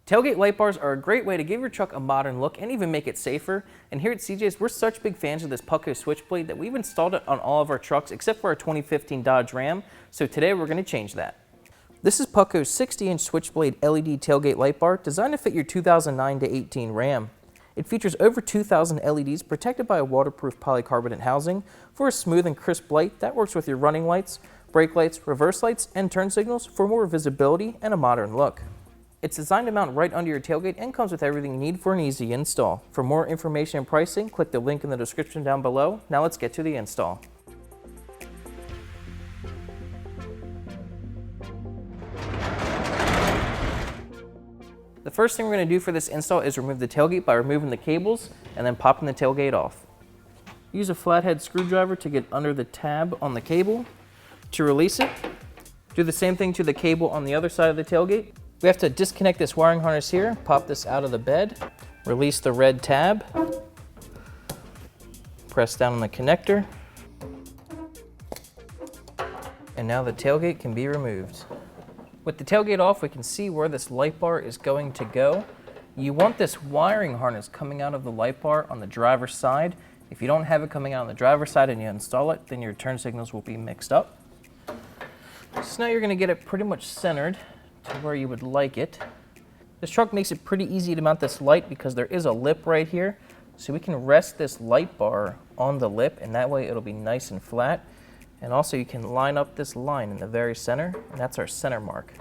Tailgate light bars are a great way to give your truck a modern look and even make it safer. And here at CJ's, we're such big fans of this PUTCO switchblade that we've installed it on all of our trucks except for our 2015 Dodge Ram. So today we're going to change that. This is PUTCO's 60-inch SwitchBlade LED tailgate light bar designed to fit your 2009 to 18 Ram. It features over 2,000 LEDs protected by a waterproof polycarbonate housing for a smooth and crisp light that works with your running lights, brake lights, reverse lights, and turn signals for more visibility and a modern look. It's designed to mount right under your tailgate and comes with everything you need for an easy install. For more information and pricing, click the link in the description down below. Now let's get to the install. The first thing we're going to do for this install is remove the tailgate by removing the cables and then popping the tailgate off. Use a flathead screwdriver to get under the tab on the cable to release it. Do the same thing to the cable on the other side of the tailgate. We have to disconnect this wiring harness here, pop this out of the bed, release the red tab, press down on the connector, and now the tailgate can be removed. With the tailgate off, we can see where this light bar is going to go. You want this wiring harness coming out of the light bar on the driver's side. If you don't have it coming out on the driver's side and you install it, then your turn signals will be mixed up. So now you're going to get it pretty much centered to where you would like it. This truck makes it pretty easy to mount this light because there is a lip right here. So we can rest this light bar on the lip and that way it'll be nice and flat. And also you can line up this line in the very center, and that's our center mark.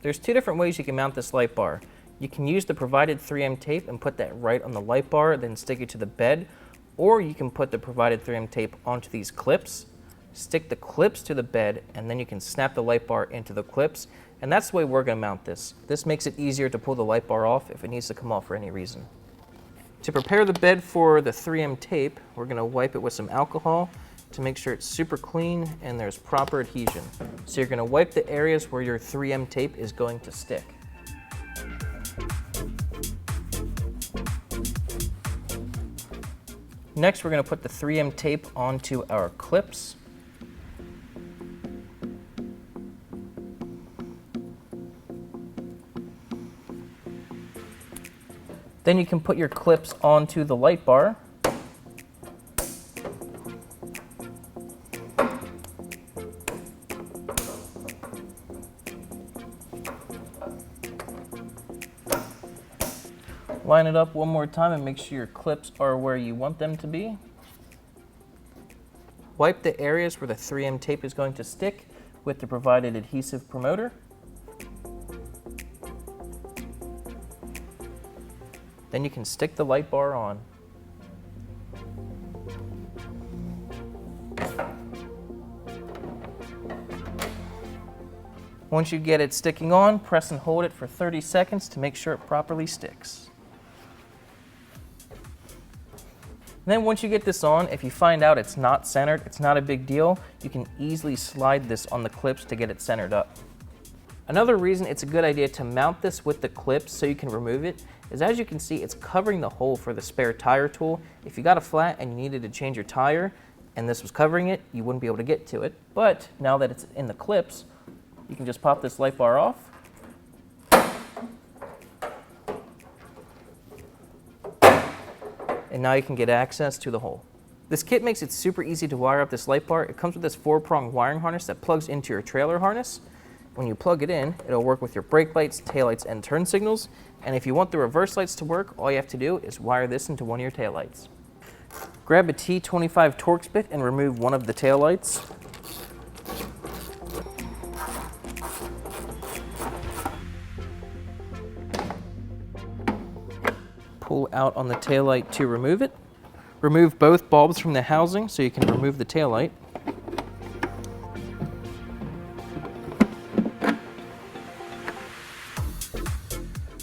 There's two different ways you can mount this light bar. You can use the provided 3M tape and put that right on the light bar, then stick it to the bed, or you can put the provided 3M tape onto these clips, stick the clips to the bed, and then you can snap the light bar into the clips. And that's the way we're going to mount this. This makes it easier to pull the light bar off if it needs to come off for any reason. To prepare the bed for the 3M tape, we're going to wipe it with some alcohol to make sure it's super clean and there's proper adhesion. So you're going to wipe the areas where your 3M tape is going to stick. Next, we're going to put the 3M tape onto our clips. Then you can put your clips onto the light bar. Line it up one more time and make sure your clips are where you want them to be. Wipe the areas where the 3M tape is going to stick with the provided adhesive promoter. Then you can stick the light bar on. Once you get it sticking on, press and hold it for 30 seconds to make sure it properly sticks. And then once you get this on, if you find out it's not centered, it's not a big deal. You can easily slide this on the clips to get it centered up. Another reason it's a good idea to mount this with the clips so you can remove it is, as you can see, it's covering the hole for the spare tire tool. If you got a flat and you needed to change your tire and this was covering it, you wouldn't be able to get to it. But now that it's in the clips, you can just pop this light bar off. And now you can get access to the hole. This kit makes it super easy to wire up this light bar. It comes with this 4-prong wiring harness that plugs into your trailer harness. When you plug it in, it'll work with your brake lights, taillights, and turn signals. And if you want the reverse lights to work, all you have to do is wire this into one of your taillights. Grab a T25 Torx bit and remove one of the taillights. Pull out on the taillight to remove it. Remove both bulbs from the housing so you can remove the taillight.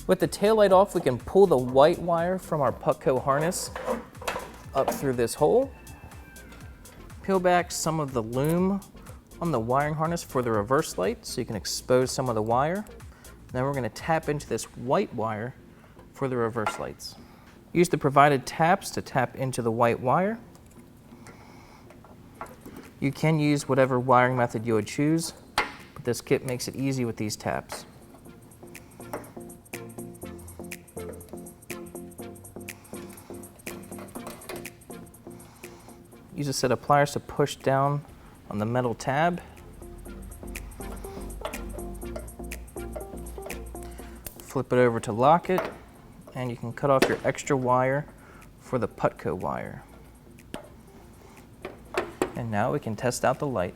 With the taillight off, we can pull the white wire from our PUTCO harness up through this hole. Peel back some of the loom on the wiring harness for the reverse light so you can expose some of the wire. Then we're going to tap into this white wire for the reverse lights. Use the provided taps to tap into the white wire. You can use whatever wiring method you would choose, but this kit makes it easy with these taps. Use a set of pliers to push down on the metal tab. Flip it over to lock it, and you can cut off your extra wire for the PUTCO wire. And now we can test out the light.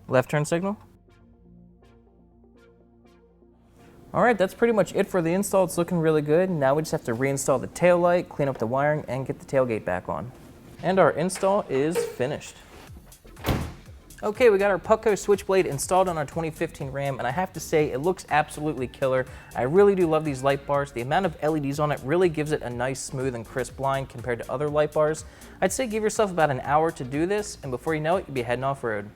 Left turn signal. All right, that's pretty much it for the install. It's looking really good. Now we just have to reinstall the tail light, clean up the wiring, and get the tailgate back on. And our install is finished. Okay, we got our PUTCO SwitchBlade installed on our 2015 Ram, and I have to say, it looks absolutely killer. I really do love these light bars. The amount of LEDs on it really gives it a nice, smooth, and crisp line compared to other light bars. I'd say give yourself about an hour to do this, and before you know it, you'll be heading off-road.